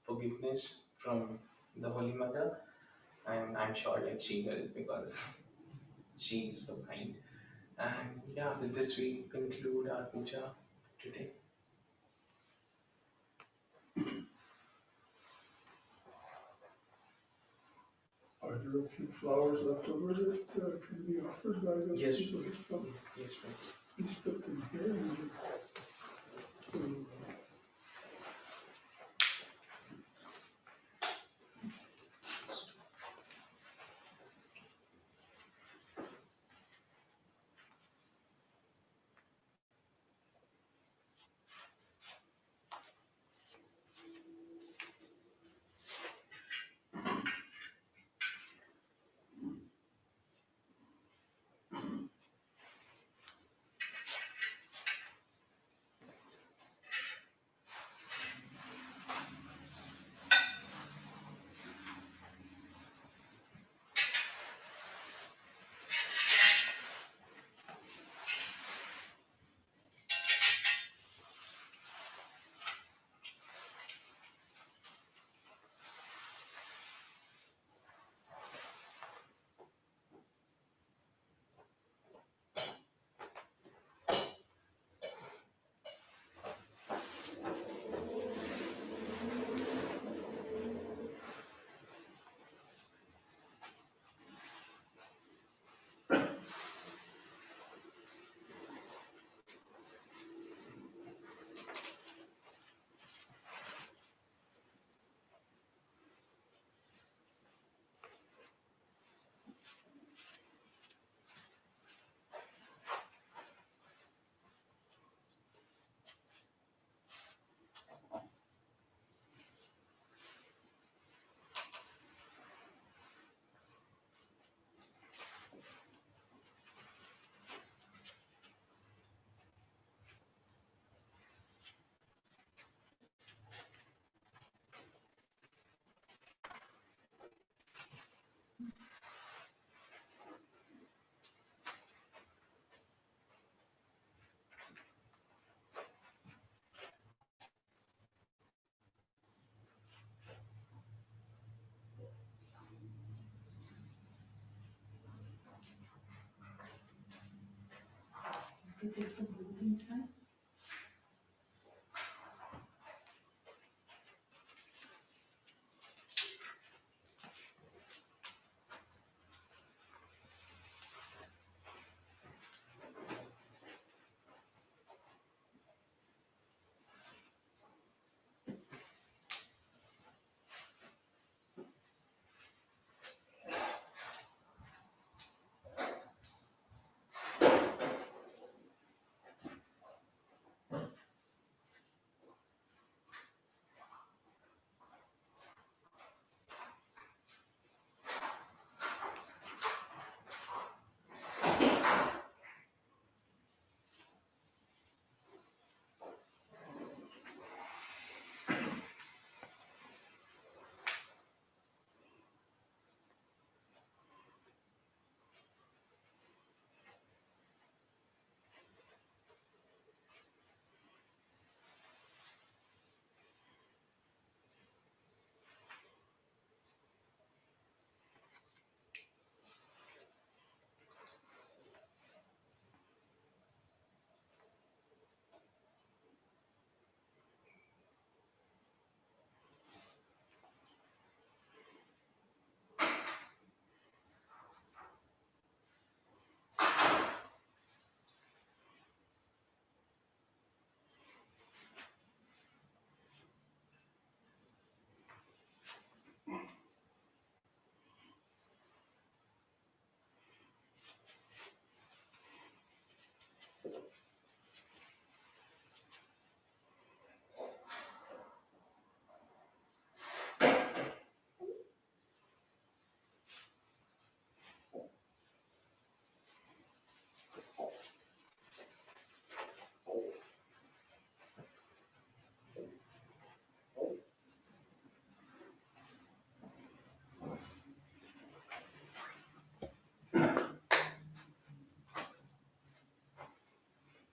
forgiveness from the Holy Mother, and I'm sure like she will, because she is so kind. And yeah, with this we conclude our puja today. Are there a few flowers left over that can be offered by those Yes. people who come? Yes, please. Please put them here. Take the inside.